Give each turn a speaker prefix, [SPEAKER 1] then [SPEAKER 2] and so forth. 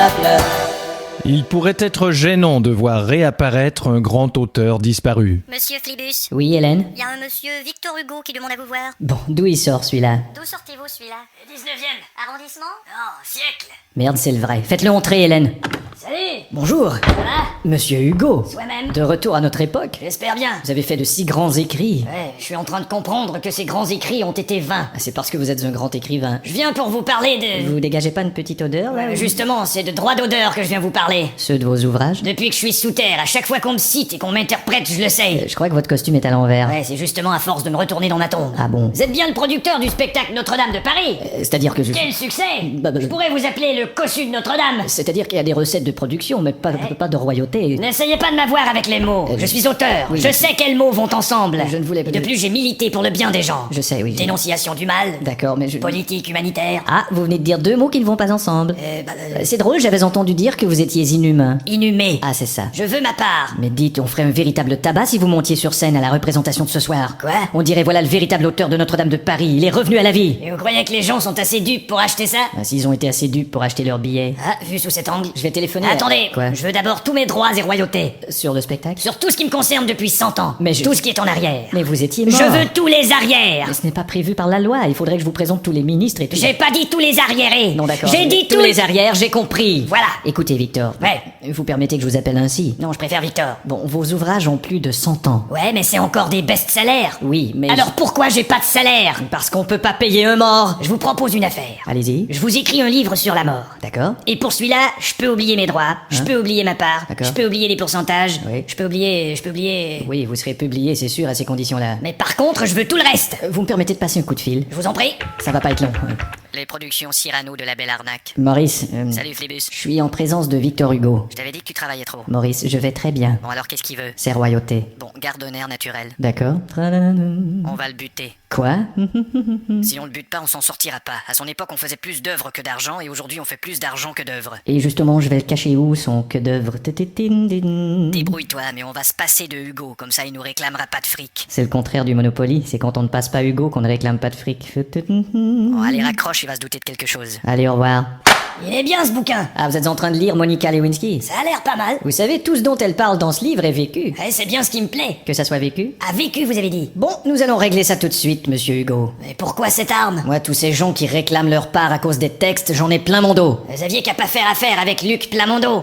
[SPEAKER 1] peuple.
[SPEAKER 2] Il pourrait être gênant de voir réapparaître un grand auteur disparu.
[SPEAKER 3] Monsieur Flibus,
[SPEAKER 1] Oui, Hélène?
[SPEAKER 3] il y a un monsieur Victor Hugo qui demande à vous voir.
[SPEAKER 1] Bon, d'où il sort celui-là?
[SPEAKER 3] D'où sortez-vous celui-là?
[SPEAKER 4] 19e.
[SPEAKER 3] Arrondissement?
[SPEAKER 4] Non, siècle.
[SPEAKER 1] Merde, c'est le vrai. Faites-le entrer, Hélène.
[SPEAKER 4] Salut.
[SPEAKER 1] Bonjour.
[SPEAKER 4] Ça va?
[SPEAKER 1] Monsieur Hugo.
[SPEAKER 4] Soi-même.
[SPEAKER 1] De retour à notre époque.
[SPEAKER 4] J'espère bien.
[SPEAKER 1] Vous avez fait de si grands écrits.
[SPEAKER 4] Ouais, je suis en train de comprendre que ces grands écrits ont été vains.
[SPEAKER 1] Ah, c'est parce que vous êtes un grand écrivain.
[SPEAKER 4] Je viens pour vous parler de...
[SPEAKER 1] Vous dégagez pas une petite odeur, là?
[SPEAKER 4] Justement, c'est de droit d'auteur que je viens vous parler.
[SPEAKER 1] Ceux de vos ouvrages?
[SPEAKER 4] Depuis que je suis sous terre, à chaque fois qu'on me cite et qu'on m'interprète, je le sais.
[SPEAKER 1] Je crois que votre costume est à l'envers.
[SPEAKER 4] Ouais, c'est justement à force de me retourner dans ma tombe.
[SPEAKER 1] Ah bon?
[SPEAKER 4] Vous êtes bien le producteur du spectacle Notre-Dame de Paris?
[SPEAKER 1] C'est-à-dire que je...
[SPEAKER 4] Quel succès!
[SPEAKER 1] Bah,
[SPEAKER 4] Je pourrais vous appeler le cossu de Notre-Dame.
[SPEAKER 1] C'est-à-dire qu'il y a des recettes de production, mais pas de royauté.
[SPEAKER 4] N'essayez pas de m'avoir avec les mots. Je suis auteur.
[SPEAKER 1] oui.
[SPEAKER 4] Je sais quels mots vont ensemble.
[SPEAKER 1] Je ne voulais pas-
[SPEAKER 4] Et de plus, j'ai milité pour le bien des gens.
[SPEAKER 1] Je sais, oui.
[SPEAKER 4] Dénonciation du mal.
[SPEAKER 1] D'accord, mais je...
[SPEAKER 4] Politique humanitaire.
[SPEAKER 1] Ah, vous venez de dire deux mots qui ne vont pas ensemble. C'est drôle, j'avais entendu dire que vous étiez inhumain.
[SPEAKER 4] Inhumé.
[SPEAKER 1] Ah, c'est ça.
[SPEAKER 4] Je veux ma part.
[SPEAKER 1] Mais dites, on ferait un véritable tabac si vous montiez sur scène à la représentation de ce soir.
[SPEAKER 4] Quoi?
[SPEAKER 1] On dirait voilà le véritable auteur de Notre-Dame de Paris, il est revenu à la vie.
[SPEAKER 4] Et vous croyez que les gens sont assez dupes pour acheter ça?
[SPEAKER 1] Ah, s'ils ont été assez dupes pour acheter leurs billets.
[SPEAKER 4] Ah, vu sous cet angle.
[SPEAKER 1] Je vais téléphoner.
[SPEAKER 4] Attendez.
[SPEAKER 1] Quoi?
[SPEAKER 4] Je veux d'abord tous mes droits et royautés.
[SPEAKER 1] Sur le spectacle?
[SPEAKER 4] Sur tout ce qui me concerne depuis 100 ans.
[SPEAKER 1] Mais je-
[SPEAKER 4] Tout ce qui est en arrière.
[SPEAKER 1] Mais vous étiez mort.
[SPEAKER 4] Je veux tous les arrières.
[SPEAKER 1] Mais ce n'est pas prévu par la loi, il faudrait que je vous présente tous les ministres et tout.
[SPEAKER 4] J'ai pas dit tous les arriérés.
[SPEAKER 1] Non, d'accord.
[SPEAKER 4] J'ai dit
[SPEAKER 1] tous les arrières, j'ai compris.
[SPEAKER 4] Voilà.
[SPEAKER 1] Écoutez, Victor.
[SPEAKER 4] Ouais.
[SPEAKER 1] Vous permettez que je vous appelle ainsi?
[SPEAKER 4] Non, je préfère Victor.
[SPEAKER 1] Bon, vos ouvrages ont plus de 100 ans.
[SPEAKER 4] Ouais, mais c'est encore des best-sellers.
[SPEAKER 1] Oui, mais...
[SPEAKER 4] Alors pourquoi j'ai pas de salaire?
[SPEAKER 1] Parce qu'on peut pas payer un mort.
[SPEAKER 4] Je vous propose une affaire.
[SPEAKER 1] Allez-y.
[SPEAKER 4] Je vous écris un livre sur la mort.
[SPEAKER 1] D'accord.
[SPEAKER 4] Et pour celui-là, je peux oublier mes droits, je peux oublier ma part,
[SPEAKER 1] D'accord.
[SPEAKER 4] je peux oublier les pourcentages,
[SPEAKER 1] Oui.
[SPEAKER 4] je peux oublier...
[SPEAKER 1] Oui, vous serez publié, c'est sûr, à ces conditions-là.
[SPEAKER 4] Mais par contre, je veux tout le reste.
[SPEAKER 1] Vous me permettez de passer un coup de fil?
[SPEAKER 4] Je vous en prie.
[SPEAKER 1] Ça va pas être long.
[SPEAKER 4] Les productions Cyrano de la Belle Arnaque.
[SPEAKER 1] Maurice,
[SPEAKER 4] Salut Flébus.
[SPEAKER 1] je suis en présence de Victor Hugo.
[SPEAKER 4] Je t'avais dit que tu travaillais trop.
[SPEAKER 1] Maurice, je vais très bien.
[SPEAKER 4] Bon alors qu'est-ce qu'il veut?
[SPEAKER 1] C'est royauté.
[SPEAKER 4] Bon, garde un air naturel.
[SPEAKER 1] D'accord.
[SPEAKER 4] On va le buter.
[SPEAKER 1] Quoi?
[SPEAKER 4] Si on le bute pas, on s'en sortira pas. À son époque, on faisait plus d'œuvres que d'argent, et aujourd'hui, on fait plus d'argent que d'œuvres.
[SPEAKER 1] Et justement, je vais le cacher où, son que d'œuvre?
[SPEAKER 4] Débrouille-toi, mais on va se passer de Hugo, comme ça il nous réclamera pas de fric.
[SPEAKER 1] C'est le contraire du Monopoly, c'est quand on ne passe pas Hugo qu'on ne réclame pas de fric.
[SPEAKER 4] Bon, allez, raccroche, il va se douter de quelque chose.
[SPEAKER 1] Allez, au revoir.
[SPEAKER 4] Il est bien ce bouquin.
[SPEAKER 1] Ah, vous êtes en train de lire Monica Lewinsky?
[SPEAKER 4] Ça a l'air pas mal.
[SPEAKER 1] Vous savez, tout ce dont elle parle dans ce livre est vécu.
[SPEAKER 4] Ouais, c'est bien ce qui me plaît.
[SPEAKER 1] Que ça soit vécu?
[SPEAKER 4] A vécu, vous avez dit.
[SPEAKER 1] Bon, nous allons régler ça tout de suite, monsieur Hugo.
[SPEAKER 4] Mais pourquoi cette arme?
[SPEAKER 1] Moi, tous ces gens qui réclament leur part à cause des textes, j'en ai plein mon dos.
[SPEAKER 4] Vous aviez qu'à pas faire affaire avec Luc Plamondon.